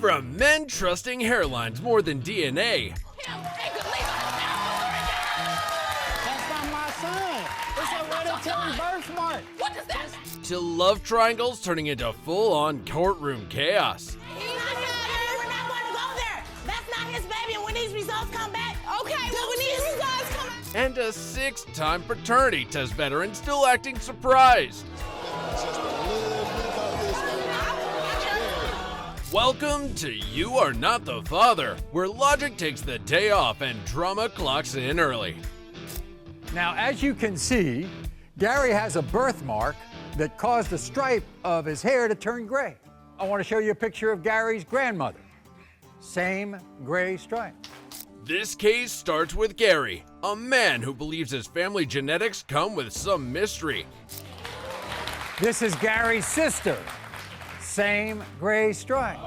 From men trusting hairlines more than DNA. That's not my son. It's a hereditary birthmark. What is that? To love triangles turning into full-on courtroom chaos. He's not here. We're not going to go there. That's not his baby. And when these results come back, okay, well, when these results come back. And a 6-time paternity test veteran still acting surprised. Welcome to You Are Not the Father, where logic takes the day off and drama clocks in early. Now, as you can see, Gary has a birthmark that caused the stripe of his hair to turn gray. I want to show you a picture of Gary's grandmother. Same gray stripe. This case starts with Gary, a man who believes his family genetics come with some mystery. This is Gary's sister. Same gray stripe.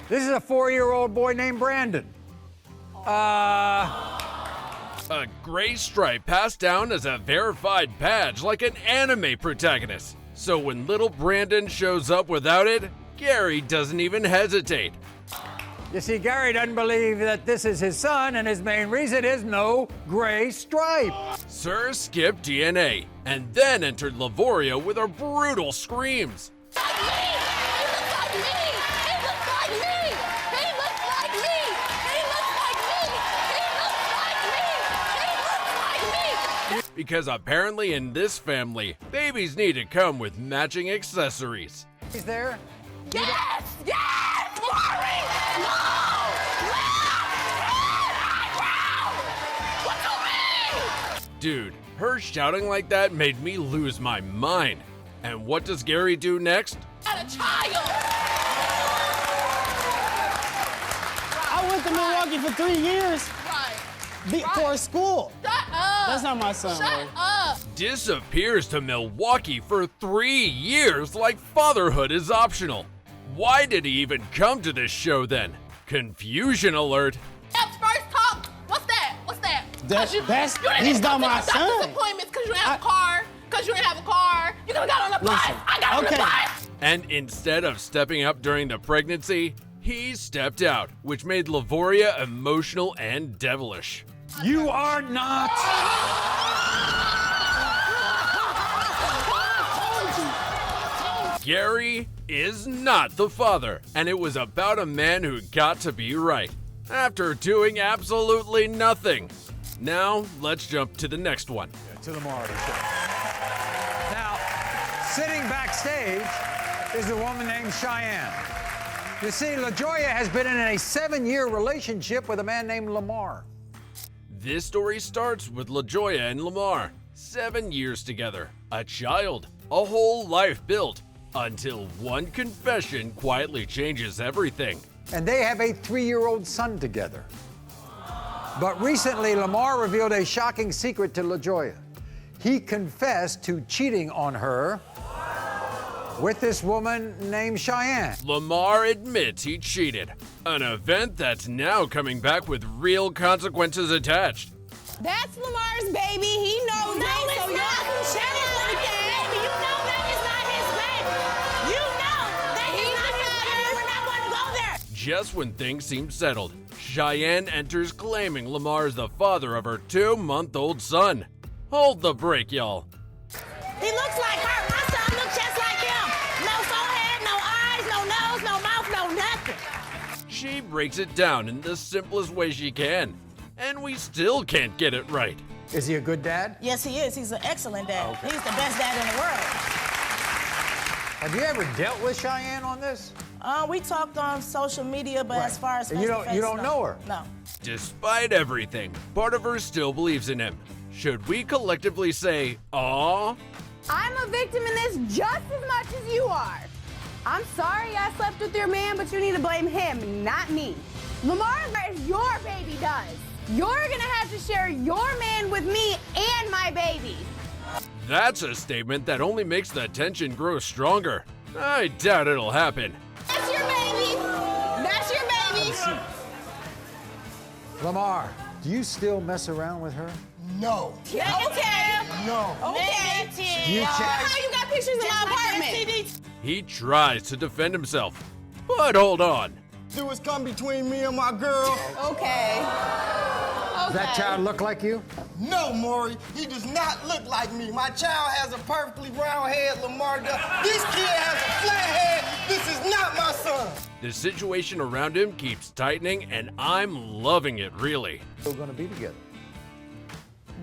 This is a 4-year-old boy named Brandon. A gray stripe passed down as a verified badge like an anime protagonist. So when little Brandon shows up without it, Gary doesn't even hesitate. You see, Gary doesn't believe that this is his son, and his main reason is no gray stripe. Sir skipped DNA and then entered Livoria with her brutal screams. Because apparently in this family, babies need to come with matching accessories. He's there? Yes! Yes! Maureen! No! What do you mean? Dude, her shouting like that made me lose my mind. And what does Gary do next? Got a child! I went to Milwaukee for 3 years Right. for school. Shut up! That's not my son, Shut bro. up! Disappears to Milwaukee for 3 years like fatherhood is optional. Why did he even come to this show then? Confusion alert. That's first talk. What's that? What's that? He's not my Doctor's son. appointments because you didn't have a car. Because you didn't have a car. You could have got on the bus. Listen, I got on the okay. bus. And instead of stepping up during the pregnancy, he stepped out, which made Livoria emotional and devilish. You are not. Gary is not the father, and it was about a man who got to be right after doing absolutely nothing. Now, let's jump to the next one. To the Marty Show. Now, sitting backstage is a woman named Cheyenne. You see, LaJoya has been in a 7-year relationship with a man named Lamar. This story starts with LaJoya and Lamar. 7 years together, a child, a whole life built, until one confession quietly changes everything. And they have a 3-year-old son together. But recently, Lamar revealed a shocking secret to LaJoya. He confessed to cheating on her with this woman named Cheyenne. Lamar admits he cheated, an event that's now coming back with real consequences attached. That's Lamar's baby. He knows No, me, it's so not. y'all can That share is it not with his that. baby. You know that is not his baby. You know that he's not his baby. We're not going to go there. Just when things seem settled, Cheyenne enters claiming Lamar is the father of her 2-month-old son. Hold the brake, y'all. He looks like her. My son looks just like him. No forehead, no eyes, no nose, no mouth, no nothing. She breaks it down in the simplest way she can, and we still can't get it right. Is he a good dad? Yes, he is. He's an excellent dad. Okay. He's the best dad in the world. Have you ever dealt with Cheyenne on this? We talked on social media, but as far as And you don't- face-to-face, you don't no. know her? No. Despite everything, part of her still believes in him. Should we collectively say, "Aw"? I'm a victim in this just as much as you are. I'm sorry I slept with your man, but you need to blame him, not me. Lamar is your baby does. You're gonna have to share your man with me and my baby. That's a statement that only makes the tension grow stronger. I doubt it'll happen. That's your baby. That's your baby. Lamar, do you still mess around with her? No. Okay. No. Okay. You check. How you got pictures in my apartment? He tries to defend himself. But hold on. Do is come between me and my girl. Okay. Does that child look like you? No, Maury, he does not look like me. My child has a perfectly round head, Lamar does. This kid has a flat head. This is not my son. The situation around him keeps tightening, and I'm loving it, really. We're going to be together.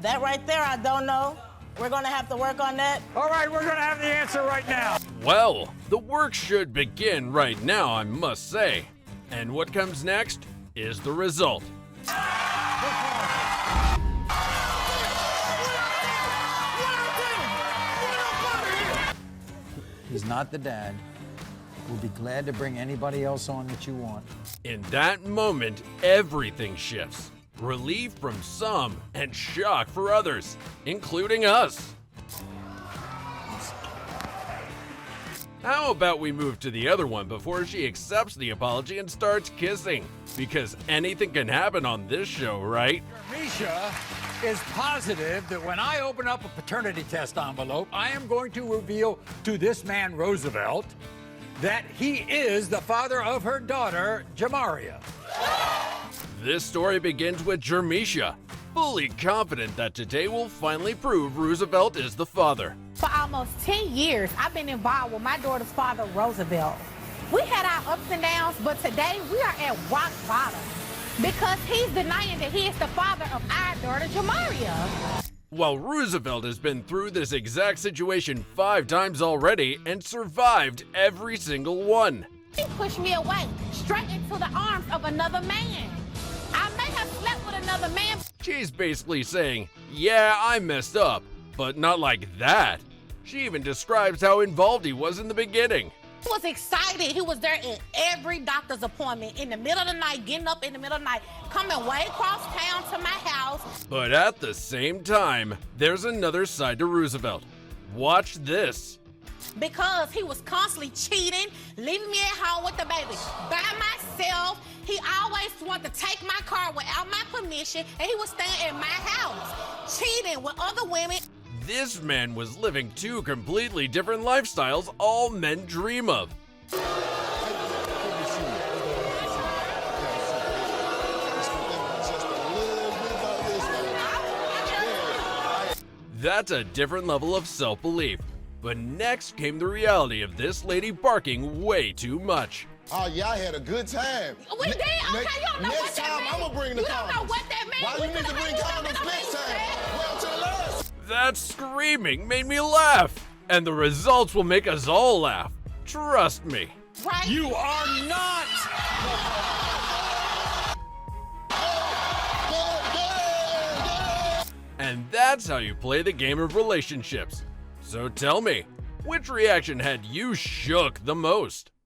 That right there, I don't know. We're gonna have to work on that. All right, we're going to have the answer right now. Well, the work should begin right now, I must say. And what comes next is the result. He's not the dad. We'll be glad to bring anybody else on that you want. In that moment, everything shifts. Relief from some and shock for others, including us. How about we move to the other one before she accepts the apology and starts kissing? Because anything can happen on this show, right? Misha is positive that when I open up a paternity test envelope, I am going to reveal to this man, Roosevelt, that he is the father of her daughter, Jamaria. This story begins with Jermisha, fully confident that today will finally prove Roosevelt is the father. For almost 10 years, I've been involved with my daughter's father, Roosevelt. We had our ups and downs, but today we are at rock bottom because he's denying that he is the father of our daughter, Jamaria. While Roosevelt has been through this exact situation 5 times already and survived every single one. He pushed me away, straight into the arms of another man. I may have slept with another man. She's basically saying, yeah, I messed up, but not like that. She even describes how involved he was in the beginning. He was excited. He was there in every doctor's appointment, in the middle of the night, getting up in the middle of the night, coming way across town to my house. But at the same time, there's another side to Roosevelt. Watch this. Because he was constantly cheating, leaving me at home with the baby by myself. He always wanted to take my car without my permission, and he was staying at my house, cheating with other women. This man was living 2 completely different lifestyles all men dream of. That's a different level of self-belief. But next came the reality of this lady barking way too much. Oh, yeah, I had a good time. We did? Okay, you don't know next what that time, means. I'm gonna bring the You don't know condoms. what that means. Why We you need to could've bring had condoms something next else, time? man. Well, to the last. That screaming made me laugh. And the results will make us all laugh. Trust me. Right? You are not! And that's how you play the game of relationships. So tell me, which reaction had you shook the most?